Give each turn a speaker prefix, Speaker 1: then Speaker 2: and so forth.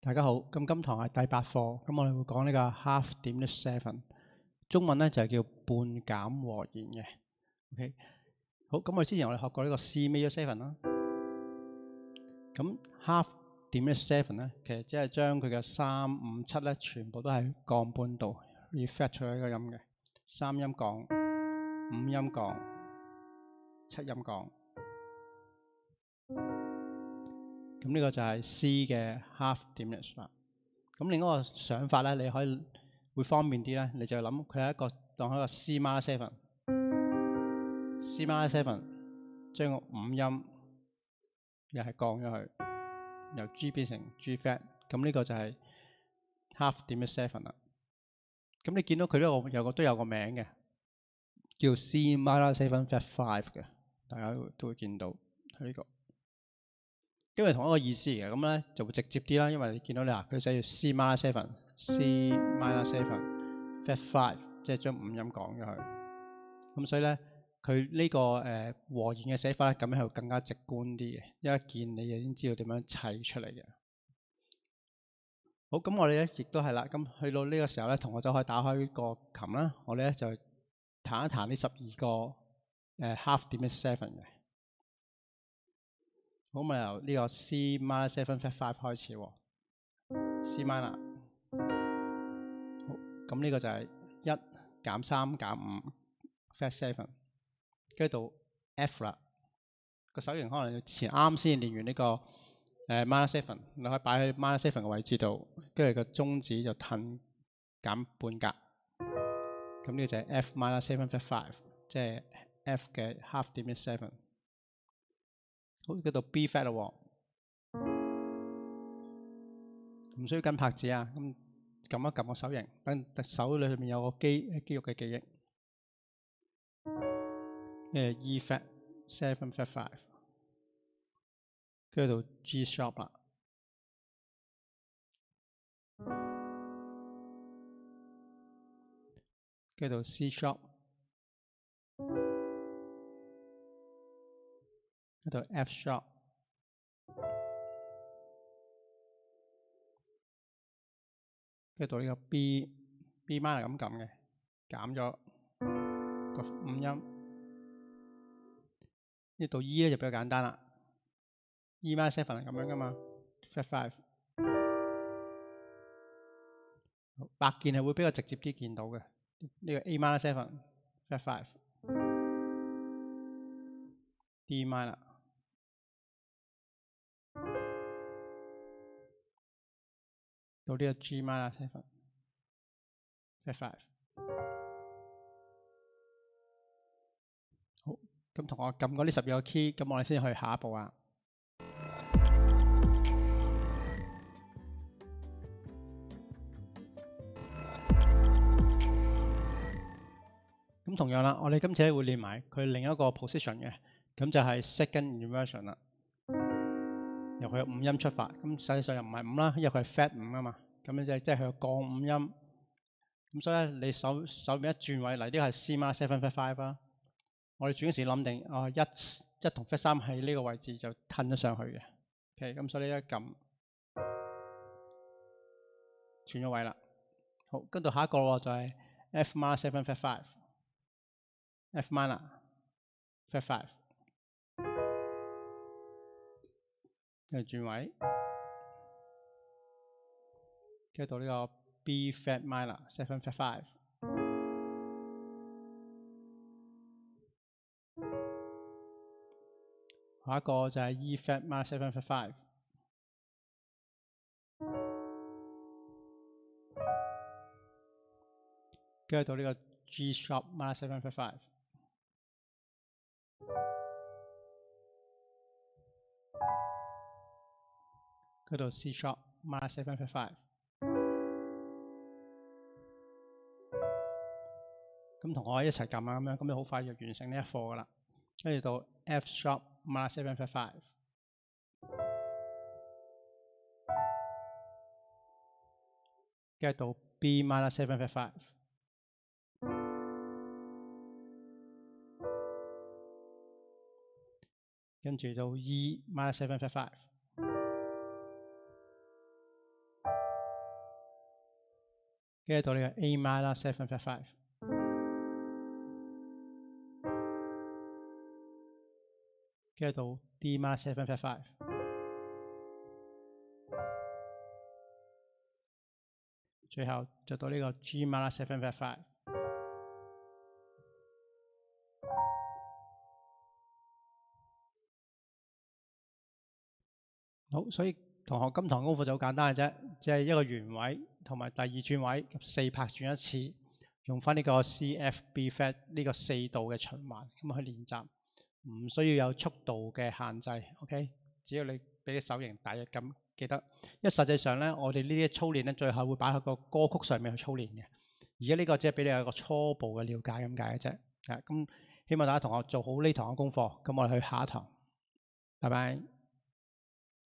Speaker 1: 大家好，咁今堂係第8課，咁我哋會講呢個 half diminished seven，中文咧就係叫半減和弦嘅。OK， 好，咁我哋之前我哋學過呢個 C major seven 啦，咁 half diminished seven 咧，其實即係將佢嘅3、5、7咧，全部都係降半度 reflect 出嚟一個音嘅，3音降、5音降、7音降。咁呢個就係 C 嘅 half diminished 啦。咁另一個想法咧，你可以會方便啲咧，你就諗佢係一個當係一個 C minor seven，C minor seven 將個5音又係降咗去，由 G 變成 G flat。咁呢個就係 half diminished seven 啦。咁你見到佢都有個名嘅，叫 C minor seven flat 5嘅，大家都會見到呢個。因為同一個意思嘅，咁咧就會直接啲啦。因為你見到佢寫住 C minor seven、C minor seven flat 5，即係將5音降咗去。咁所以咧，佢呢個和弦嘅寫法咧，咁樣係更加直觀啲嘅。一見你就已經知道點樣砌出嚟嘅。好，咁我哋咧亦都係啦。咁去到呢個時候咧，同學就可以打開個琴啦。我哋咧就彈一彈呢12個half diminished seven 嘅。好，咪由呢個 C minor seven flat 5開始喎。C minor， 好，咁呢個就係1減3減5 flat 7，跟住到 F 啦。個手型可能前啱先練完呢個minor seven， 你可以擺喺 minor seven 嘅位置度，跟住個中指就褪減半格。咁呢個就係 F minor seven flat 5，即係 F 嘅 half diminished seven。好，嗰度 B flat 咯，唔需要跟拍子啊。咁撳一撳個手型，等手裏面有個肌肉嘅記憶。E flat seven flat 5，跟住到 G sharp 啦，跟住到 C sharp， 跟住到 F sharp。跟住到呢個 B minor 咁撳嘅，減咗個5音。呢到 E 咧就比較簡單啦。E minor seven 係咁樣噶嘛 ，flat 5。白鍵係會比較直接啲見到嘅。呢個 A minor seven flat 5，D minor， 到呢個 G minor seven flat 5。好，咁同我撳過呢12個 key，咁我哋先去下一步啊。咁同樣啦，我哋今次會練埋佢另一個 position 嘅，咁就係 second inversion 啦。由佢有5音出發，咁實際上又唔係5啦，因為佢係 flat 5啊嘛。咁樣即係佢有降5音。咁所以咧，你手面一轉位嚟，呢個係 C minor seven flat 5啦。我哋轉嗰時諗定，一同 flat 3喺呢個位置就褪咗上去嘅。OK， 咁所以呢一撳轉咗位啦。好，跟住下一個就係 F minor seven flat 5，F minor flat 5，跟住轉位，跟住到呢個 B flat minor seven flat 5，下一個就係 E flat minor seven flat 5，跟住到呢個 G sharp minor seven flat 5，跟住到 C sharp minor seven flat 5。咁同我一齊撳啊，咁樣，咁就好快就完成呢一課噶啦。跟住到 F sharp minor seven flat 5，跟住到 B minor seven flat 5，跟住到 E minor seven flat 5，跟住到呢個 A minor 7 flat 5，跟住到 D minor 7 flat 5，最後就到呢個 G minor 7 flat 5。好，所以同學今堂功課就好簡單嘅啫，即係一個弦位同埋第二轉位4拍轉一次，用翻呢個 C、F、B flat 呢個4度嘅循環咁去練習，唔需要有速度嘅限制。OK， 只要你俾啲手型大約咁記得。因為實際上咧，我哋呢啲操練咧，最後會擺喺個歌曲上面去操練嘅。而家呢個只係俾你有一個初步嘅了解咁解嘅啫。咁希望大家同學做好呢堂嘅功課，咁我哋去下一堂。拜拜。